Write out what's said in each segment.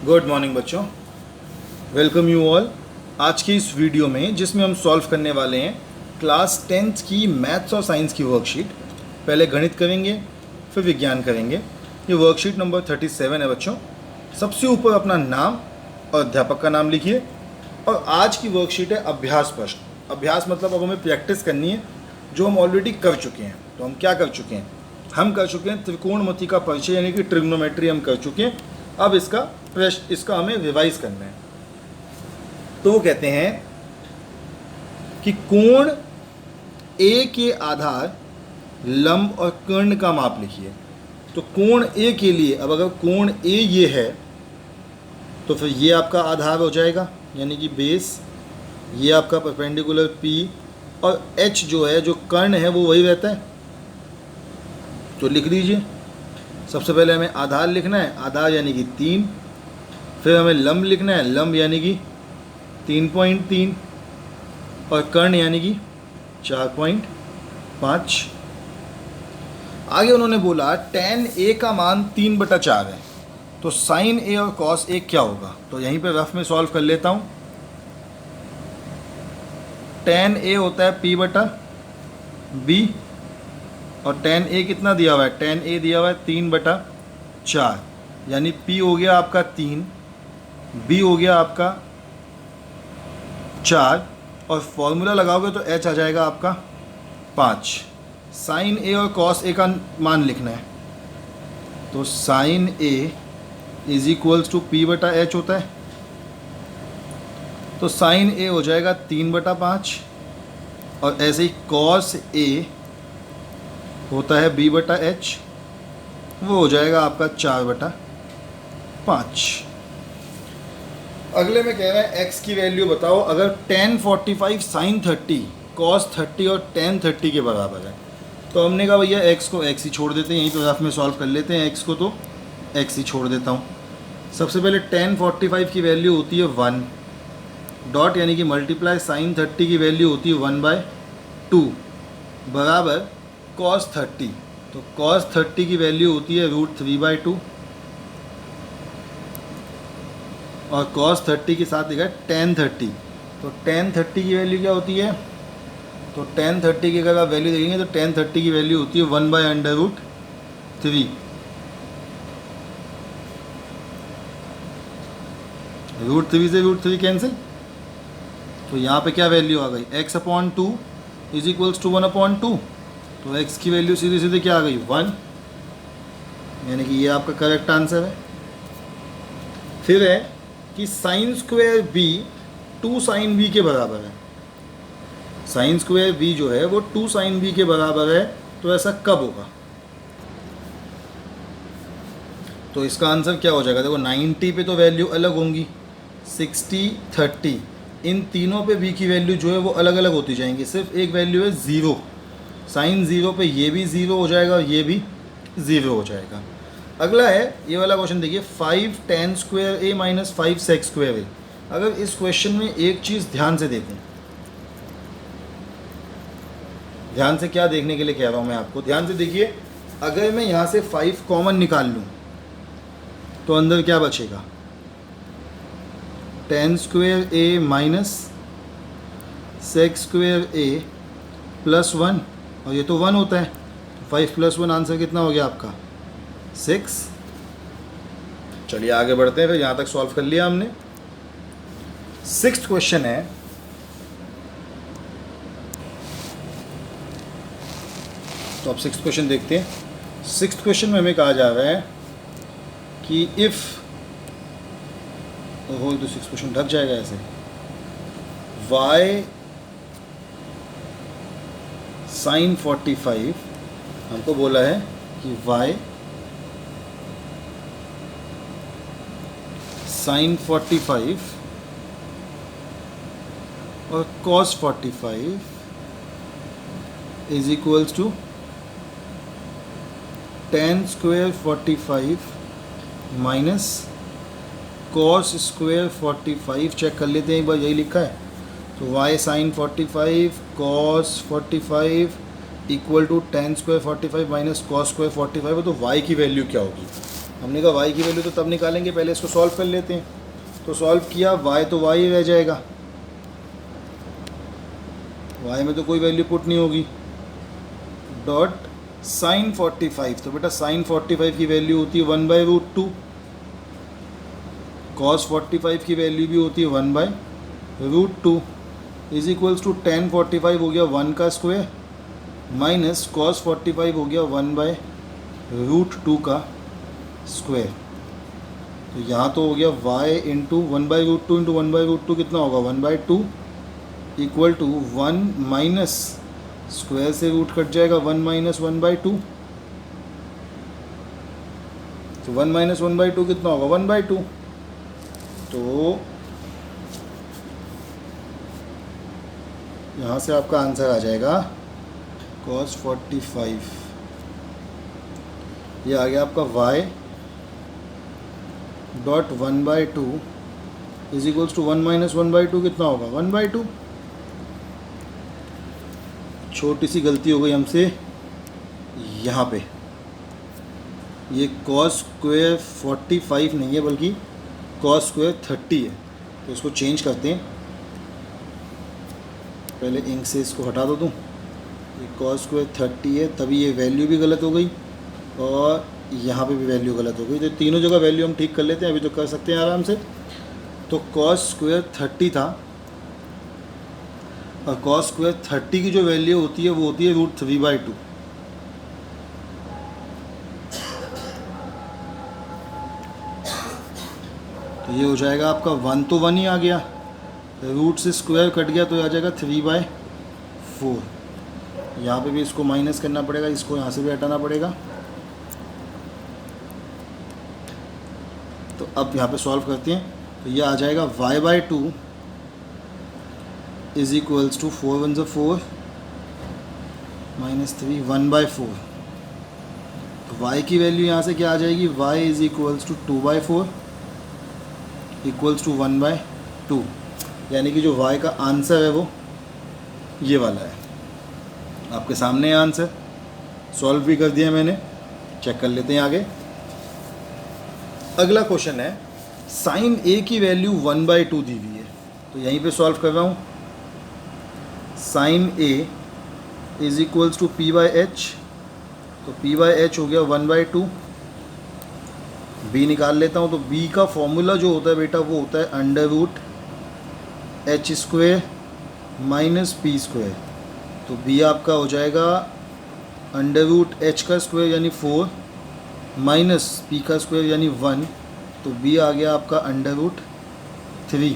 Good morning बच्चों, welcome you all. आज की इस वीडियो में जिसमें हम सॉल्व करने वाले हैं क्लास 10th की मैथ्स और साइंस की वर्कशीट। पहले गणित करेंगे, फिर विज्ञान करेंगे। ये वर्कशीट नंबर 37 है बच्चों। सबसे ऊपर अपना नाम और अध्यापक का नाम लिखिए। और आज की वर्कशीट है अभ्यास प्रश्न। अभ्यास मतलब अब हमें प्रैक्टिस करनी है जो हम ऑलरेडी कर चुके हैं। तो हम क्या कर चुके हैं? हम कर चुके हैं त्रिकोणमिति का परिचय, यानी कि ट्रिग्नोमेट्री हम कर चुके हैं। अब इसका हमें रिवाइज करना है। तो वो कहते हैं कि कोण ए के आधार, लंब और कर्ण का माप लिखिए। तो कोण ए के लिए, अब अगर कोण ए ये है तो फिर ये आपका आधार हो जाएगा, यानी कि बेस। ये आपका परपेंडिकुलर पी, और एच जो है, जो कर्ण है, वो वही रहता है। तो लिख दीजिए। सबसे पहले हमें आधार लिखना है, आधार यानी कि 3। फिर हमें लंब लिखना है, लंब यानी कि 3.3, और कर्ण यानी कि 4.5। आगे उन्होंने बोला tan a का मान 3/4 है, तो sin a और cos a क्या होगा? तो यहीं पे रफ में सॉल्व कर लेता हूँ। tan a होता है p/b, और tan a कितना दिया हुआ है? tan a दिया हुआ है 3/4, यानी p हो गया आपका 3, b हो गया आपका 4, और फॉर्मूला लगाओगे तो h आ जाएगा आपका 5। साइन a और cos a का मान लिखना है, तो sine a is equals to p/h होता है। तो साइन a हो जाएगा 3/5, और ऐसे ही cos a होता है b/h, वो हो जाएगा आपका 4/5। अगले में कह रहे हैं x की वैल्यू बताओ अगर tan 45 sin 30 cos 30 और tan 30 के बराबर है। तो हमने कहा भैया x को x ही छोड़ देते हैं, यहीं तो रफ में सॉल्व कर लेते हैं। x को तो x ही छोड़ देता हूँ। सबसे पहले tan 45 की वैल्यू होती है 1 डॉट, यानी कि मल्टीप्लाई sin 30 की वैल्यू होती है 1/2 बराबर cos 30। तो cos 30 की वैल्यू होती है √3/2, और cos 30 के साथ लिखा है tan 30। तो tan 30 की वैल्यू क्या होती है? तो tan 30 की अगर आप वैल्यू देखेंगे तो tan 30 की वैल्यू होती है 1/√3। √3 से √3 कैंसिल, तो यहाँ पे क्या वैल्यू आ गई? x/2 is equals to 1/2। तो x की वैल्यू सीधे सीधे क्या आ गई? 1, यानी कि ये आपका करेक्ट आंसर है। फिर है कि sine square b 2 sine b के बराबर है। साइन स्क्वायर b जो है वो 2 साइन b के बराबर है, तो ऐसा कब होगा? तो इसका आंसर क्या हो जाएगा? देखो 90 पे तो वैल्यू अलग होंगी, 60, 30, इन तीनों पे b की वैल्यू जो है वो अलग अलग होती जाएंगी। सिर्फ एक वैल्यू है 0। साइन 0 पे ये भी 0 हो जाएगा और ये भी 0 हो जाएगा। अगला है ये वाला क्वेश्चन, देखिए 5 tan square a minus 5 sec square a। अगर इस क्वेश्चन में एक चीज़ ध्यान से देखें, ध्यान से क्या देखने के लिए कह रहा हूँ मैं आपको, ध्यान से देखिए। अगर मैं यहाँ से 5 कॉमन निकाल लूँ तो अंदर क्या बचेगा? tan square a minus sec square a plus 1, और ये तो 1 होता है। 5 + 1 आंसर कितना हो गया आपका? 6। चलिए आगे बढ़ते हैं। फिर यहाँ तक सॉल्व कर लिया हमने। 6th क्वेश्चन है, तो अब 6th क्वेश्चन देखते हैं। 6th क्वेश्चन में हमें कहा जा रहा है कि इफ़, हो तो 6th क्वेश्चन ढक जाएगा ऐसे, y sin 45, हमको बोला है कि y sin 45 और cos 45 is equals to tan square 45 minus cos square 45। Check कर लेते हैं एक बार, यही लिखा है। तो y sin 45 cos 45 equal to tan square 45 minus cos square 45 है। तो y की वैल्यू क्या होगी? हमने कहा y की वैल्यू तो तब निकालेंगे, पहले इसको सॉल्व कर लेते हैं। तो सॉल्व किया, y तो y ही रह जाएगा, y में तो कोई वैल्यू पुट नहीं होगी। डॉट साइन 45, तो बेटा साइन 45 की वैल्यू होती है 1/√2, कॉस 45 की वैल्यू भी होती है 1/√2, इज इक्वल्स टू टेन 45 हो गया 1 का स्क्वायर माइनस कॉस 45 हो गया 1/√2 का स्क्वायर। तो यहाँ तो हो गया y इंटू 1/√2 इंटू 1/√2 कितना होगा 1/2 इक्वल टू 1 माइनस स्क्वायर से रूट कट जाएगा 1 माइनस 1/2, तो 1 माइनस 1/2 कितना होगा 1/2। तो यहाँ से आपका आंसर आ जाएगा cos 45, ये आ गया आपका y dot 1/2 is equals to 1 minus 1/2 कितना होगा 1/2। छोटी सी गलती हो गई हमसे यहाँ पे, ये cos स्क्वायर 45 नहीं है बल्कि cos स्क्वायर 30 है, तो इसको चेंज करते हैं। पहले इंक से इसको हटा दो तुम, ये cos स्क्वायर 30 है, तभी ये वैल्यू भी गलत हो गई और यहाँ पे भी वैल्यू गलत हो गई। तो तीनों जगह वैल्यू हम ठीक कर लेते हैं, अभी तो कर सकते हैं आराम से। तो cos स्क्वायर 30 था और cos स्क्वायर 30 की जो वैल्यू होती है वो होती है √3/2। तो ये हो जाएगा आपका 1 तो 1 ही आ गया, रूट से स्क्वायर कट गया तो आ जाएगा 3/4। यहाँ पे भी इसको माइनस करना पड़ेगा, इसको यहाँ से भी हटाना पड़ेगा। तो अब यहाँ पे सॉल्व करते हैं, तो ये आ जाएगा y/2 is equals to 4 1 4 minus 3 1/4। तो y की वैल्यू यहाँ से क्या आ जाएगी, y is equals to 2/4 equals to 1/2, यानी कि जो y का आंसर है वो ये वाला है। आपके सामने आंसर सॉल्व भी कर दिया मैंने, चेक कर लेते हैं आगे। अगला क्वेश्चन है साइन a की वैल्यू 1/2 दी हुई है, तो यहीं पे सॉल्व कर रहा हूँ। Sine a is equals to p/h, तो p/h हो गया 1/2। b निकाल लेता हूँ, तो b का फॉर्मूला जो होता है बेटा वो होता है √h² माइनस p स्क्वायर। तो b आपका हो जाएगा √h का स्क्वायर यानी 4 माइनस p का स्क्वायर यानी 1, तो b आ गया आपका √3।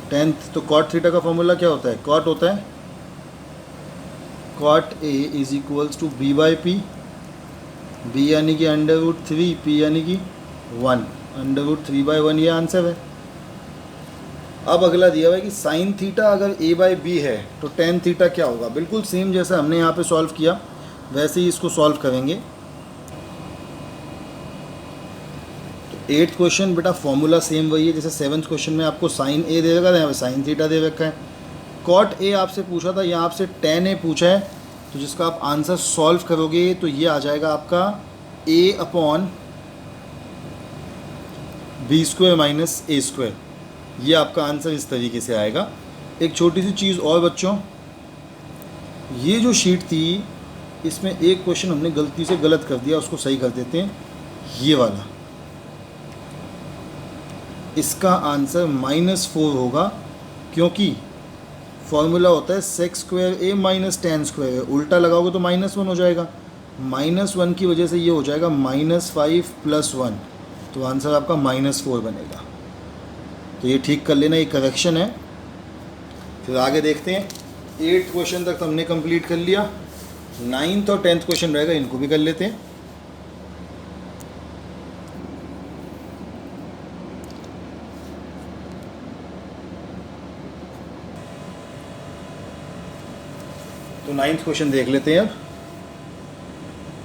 10th तो cot थीटा का फॉर्मूला क्या होता है, cot होता है cot a is equals to b/p, b यानी कि √3, p यानी कि 1, √3/1 ये आंसर है। अब अगला दिया हुआ है कि साइन थीटा अगर a/b है तो टेन थीटा क्या होगा। बिल्कुल सेम जैसा हमने यहाँ पे सॉल्व किया वैसे ही इसको सॉल्व करेंगे। तो 8th क्वेश्चन बेटा फॉर्मूला सेम वही है जैसे 7th क्वेश्चन में आपको साइन a दे रखा था, यहाँ पे साइन थीटा दे रखा है। कॉट a आपसे पूछा था, यहाँ आपसे tan a पूछा है, तो जिसका आप आंसर सॉल्व करोगे तो ये आ जाएगा आपका a/b² माइनस a²। ये आपका आंसर इस तरीके से आएगा। एक छोटी सी चीज़ और बच्चों, ये जो शीट थी इसमें एक क्वेश्चन हमने गलती से गलत कर दिया, उसको सही कर देते हैं। ये वाला इसका आंसर -4 होगा, क्योंकि फॉर्मूला होता है sec² a minus tan² a। उल्टा लगाओगे तो -1 हो जाएगा, -1 की वजह से ये हो जाएगा -5 + 1, तो आंसर आपका -4 बनेगा। तो ये ठीक कर लेना, ये करेक्शन है। फिर आगे देखते हैं। 8th क्वेश्चन तक हमने कंप्लीट कर लिया, 9th और 10th क्वेश्चन रहेगा, इनको भी कर लेते हैं। तो 9th क्वेश्चन देख लेते हैं अब।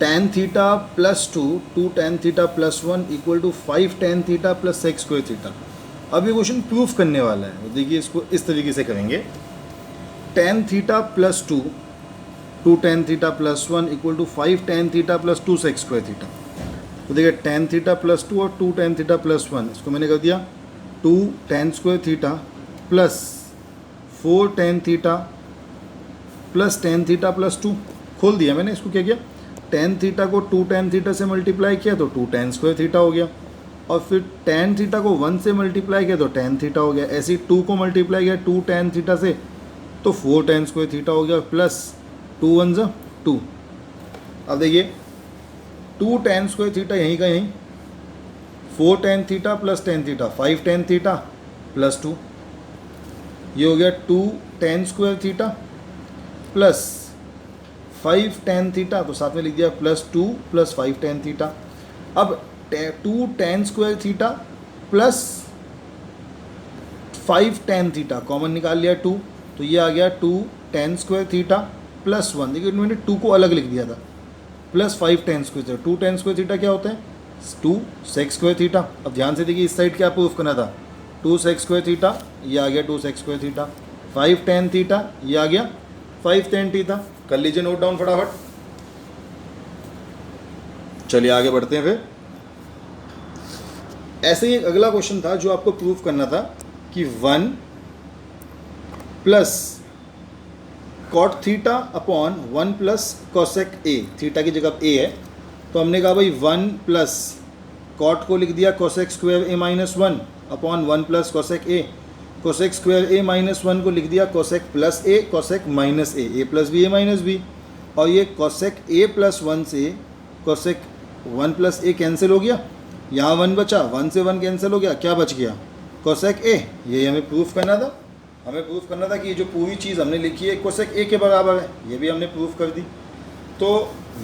tan theta +2 2 tan theta +1 equal to 5 tan theta + sec² theta. अब ये क्वेश्चन प्रूफ करने वाला है, तो देखिए इसको इस तरीके से करेंगे। tan theta +2 2 tan theta +1 equal to 5 tan theta +2 sec² theta. तो देखिए टेन थीटा प्लस 2 और 2 टेन थीटा प्लस 1, इसको मैंने कर दिया 2 ten square theta plus 4 tan theta plus tan theta plus 2, खोल दिया मैंने इसको। क्या किया, टेन थीटा को 2 टेन थीटा से मल्टीप्लाई किया तो 2 टेन स्क्वायर थीटा हो गया, और फिर टेन थीटा को 1 से मल्टीप्लाई किया तो टेन थीटा हो गया। ऐसे ही 2 को मल्टीप्लाई किया 2 टेन थीटा से तो 4 टेन स्क्वायर थीटा हो गया, प्लस 2 1 ज़ा 2। अब देखिए 2 टेन स्क्वायर थीटा यहीं का यहीं, 4 tan theta plus tan theta 5 tan theta plus 2, ये हो गया 2 ten square theta plus 5 tan theta, तो साथ में लिख दिया प्लस 2 प्लस 5 टेन थीटा। अब 2 ten square theta plus 5 tan theta common निकाल लिया 2, तो ये आ गया 2 टेन स्क्वायर थीटा प्लस 1, देखिए मैंने 2 को अलग लिख दिया था, plus 5 ten square theta. 2 ten square theta क्या होता है, 2 सेक स्क्वायर थीटा। अब ध्यान से देखिए इस साइड क्या प्रूफ करना था, 2 सेक स्क्वायर थीटा, ये आ गया 2 sec square theta, 5 tan theta, ये आ गया 5 टेन थीटा। कर लीजिए नोट डाउन फटाफट। चलिए आगे बढ़ते हैं। फिर ऐसे ही एक अगला क्वेश्चन था जो आपको प्रूफ करना था कि 1 plus cot theta upon 1 plus cosec A, theta की जगह ए है, तो हमने कहा भाई 1 प्लस कॉट को लिख दिया कोसेक स्क्वायर ए माइनस 1 अपॉन 1 प्लस कोसेक ए, कोसेक स्क्वायर ए माइनस 1 को लिख दिया कोसेक प्लस ए, कोसेक माइनस ए प्लस बी ए माइनस बी, और ये कोसेक ए प्लस 1 से कोसेक 1 प्लस ए कैंसिल हो गया, यहाँ 1 बचा, 1 से 1 कैंसिल हो गया, क्या बच गया कोसेक ए। ये हमें प्रूफ करना था, हमें प्रूफ करना था कि ये जो पूरी चीज़ हमने लिखी है कोसेक ए के बराबर है, ये भी हमने प्रूफ कर दी। तो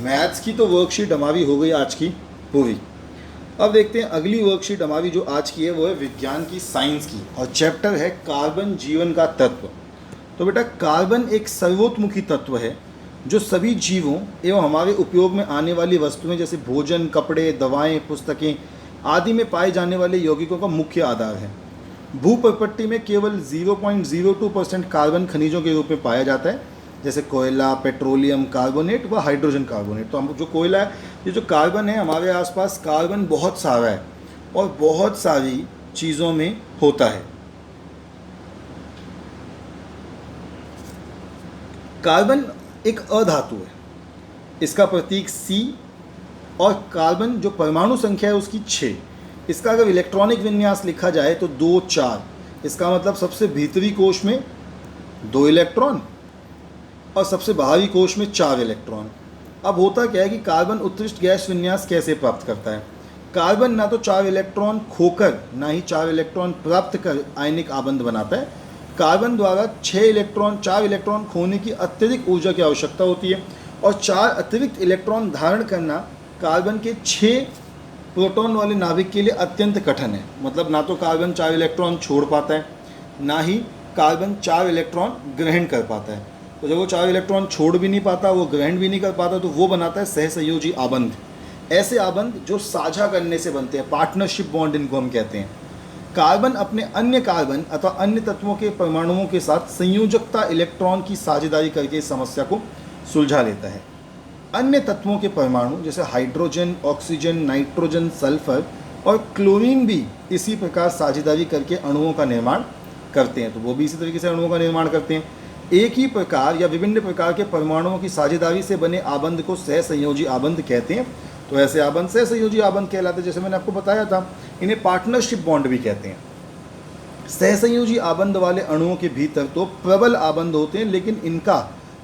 मैथ्स की तो वर्कशीट हमारी हो गई आज की पूरी। अब देखते हैं अगली वर्कशीट हमारी जो आज की है वो है विज्ञान की, साइंस की, और चैप्टर है कार्बन जीवन का तत्व। तो बेटा कार्बन एक सर्वोत्मुखी तत्व है जो सभी जीवों एवं हमारे उपयोग में आने वाली वस्तुएं जैसे भोजन, कपड़े, दवाएं, पुस्तकें आदि में पाए जाने वाले यौगिकों का मुख्य आधार है। भूप्रपट्टी में केवल 0.02% कार्बन खनिजों के रूप में पाया जाता है, जैसे कोयला, पेट्रोलियम कार्बोनेट व हाइड्रोजन कार्बोनेट। तो हम जो कोयला है, ये जो कार्बन है, हमारे आसपास कार्बन बहुत सारा है और बहुत सारी चीज़ों में होता है। कार्बन एक अधातु है, इसका प्रतीक C, और कार्बन जो परमाणु संख्या है उसकी 6। इसका अगर इलेक्ट्रॉनिक विन्यास लिखा जाए तो 2 4, इसका मतलब सबसे भीतरी कोश में 2 इलेक्ट्रॉन और सबसे बाहरी कोश में 4 इलेक्ट्रॉन। अब होता क्या है कि कार्बन उत्कृष्ट गैस विन्यास कैसे प्राप्त करता है। कार्बन ना तो 4 इलेक्ट्रॉन खोकर ना ही 4 इलेक्ट्रॉन प्राप्त कर आयनिक आबंध बनाता है। कार्बन द्वारा 4 इलेक्ट्रॉन खोने की अत्यधिक ऊर्जा की आवश्यकता होती है, और 4 अतिरिक्त इलेक्ट्रॉन धारण करना कार्बन के 6 प्रोटॉन वाले नाभिक के लिए अत्यंत कठिन है। मतलब ना तो कार्बन 4 इलेक्ट्रॉन छोड़ पाता है, ना ही कार्बन 4 इलेक्ट्रॉन ग्रहण कर पाता है। तो जब वो 4 इलेक्ट्रॉन छोड़ भी नहीं पाता, वो ग्रहण भी नहीं कर पाता, तो वो बनाता है सहसंयोजी आबंध। ऐसे आबंध जो साझा करने से बनते हैं, पार्टनरशिप बॉन्ड इनको हम कहते हैं। कार्बन अपने अन्य कार्बन अथवा अन्य तत्वों के परमाणुओं के साथ संयोजकता इलेक्ट्रॉन की साझेदारी करके इस समस्या को सुलझा लेता है। अन्य तत्वों के परमाणु जैसे हाइड्रोजन, ऑक्सीजन, नाइट्रोजन, सल्फर और क्लोरीन भी इसी प्रकार साझेदारी करके अणुओं का निर्माण करते हैं। तो वो भी इसी तरीके से अणुओं का निर्माण करते हैं। एक ही प्रकार या विभिन्न प्रकार के परमाणुओं की साझेदारी से बने आबंध को सहसंयोजी आबंध कहते हैं। तो ऐसे आबंध सहसंयोजी आबंध कहलाते हैं। जैसे मैंने आपको बताया था, इन्हें पार्टनरशिप बॉन्ड भी कहते हैं। सहसंयोजी आबंध वाले अणुओं के भीतर तो प्रबल आबंध होते हैं, लेकिन इनका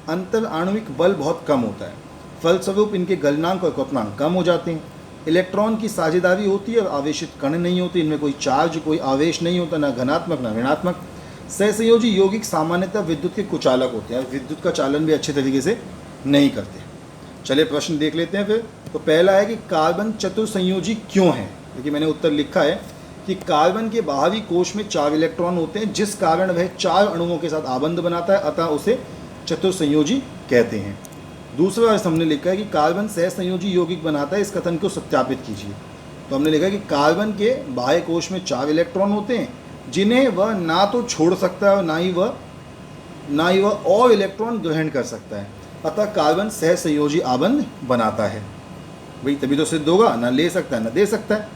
अंतर आणविक बल बहुत कम होता है। फलस्वरूप इनके गलनांक और क्वथनांक कम हो जाते हैं। इलेक्ट्रॉन की साझेदारी होती है और आवेशित कण नहीं होते। इनमें कोई चार्ज, कोई आवेश नहीं होता, ना धनात्मक ना ऋणात्मक। सहसंयोजी यौगिक सामान्यतः विद्युत के कुचालक होते हैं, विद्युत का चालन भी अच्छे तरीके से नहीं करते। चलिए प्रश्न देख लेते हैं फिर। तो पहला है कि कार्बन चतुर्संयोजी क्यों है। देखिए मैंने उत्तर लिखा है कि कार्बन के बाहरी कोश में 4 इलेक्ट्रॉन होते हैं, जिस कारण वह 4 अणुओं के साथ आबंध बनाता है, अतः उसे चतुर्संयोजी कहते हैं। दूसरा अर्थ हमने लिखा है कि कार्बन सहसंयोजी यौगिक बनाता है। इस कथन को सत्यापित कीजिए। तो हमने लिखा है कि कार्बन के बाह्य कोश में 4 इलेक्ट्रॉन होते हैं, जिन्हें वह ना तो छोड़ सकता है और ना ही वह और इलेक्ट्रॉन ग्रहण कर सकता है, अतः कार्बन सहसंयोजी आबंध बनाता है। भाई तभी तो सिद्ध होगा, ना ले सकता है ना दे सकता है।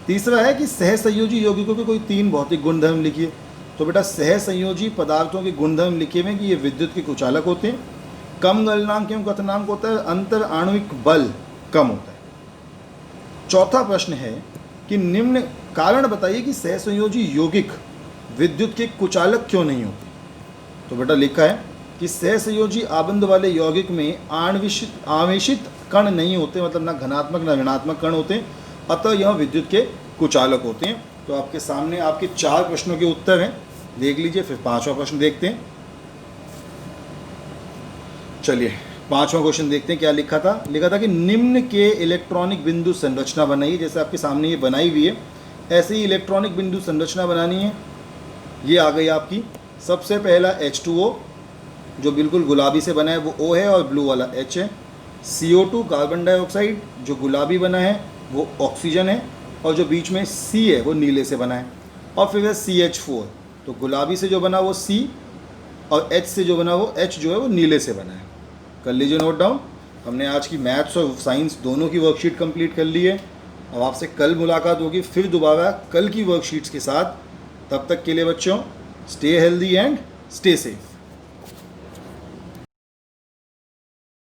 तीसरा है कि सहसंयोजी यौगिकों के कोई 3 भौतिक गुणधर्म लिखिए। तो बेटा सहसंयोजी पदार्थों के गुणधर्म लिखे हुए कि ये विद्युत के कुचालक होते हैं, कम गलनांक एवं कथनांक होता है, अंतर आणविक बल कम होता है। चौथा प्रश्न है कि निम्न कारण बताइए कि सहसंयोजी यौगिक विद्युत के कुचालक क्यों नहीं होते। तो बेटा लिखा है कि सहसंयोजी आबंध वाले यौगिक में आवेशित कण नहीं होते, मतलब ना धनात्मक ना ऋणात्मक कण होते, अतः यह विद्युत के कुचालक होते हैं। तो आपके सामने आपके 4 प्रश्नों के उत्तर हैं, देख लीजिए। फिर 5वां प्रश्न देखते हैं। चलिए 5वां क्वेश्चन देखते हैं क्या लिखा था। लिखा था कि निम्न के इलेक्ट्रॉनिक बिंदु संरचना बनाइए। जैसे आपके सामने ये बनाई हुई है, ऐसे ही इलेक्ट्रॉनिक बिंदु संरचना बनानी है। ये आ गई आपकी। सबसे पहला H2O जो बिल्कुल गुलाबी से बना है वो O है और ब्लू वाला H है। CO2 कार्बन डाइऑक्साइड जो गुलाबी बना है वो ऑक्सीजन है, और जो बीच में C है वो नीले से बना है। और फिर है CH4, तो गुलाबी से जो बना वो C और H से जो बना वो H जो है वो नीले से बना है। कर लीजिए नोट डाउन। हमने आज की मैथ्स और साइंस दोनों की वर्कशीट कंप्लीट कर ली है। अब आपसे कल मुलाकात होगी फिर दोबारा कल की वर्कशीट्स के साथ। तब तक के लिए बच्चों, stay healthy and stay safe.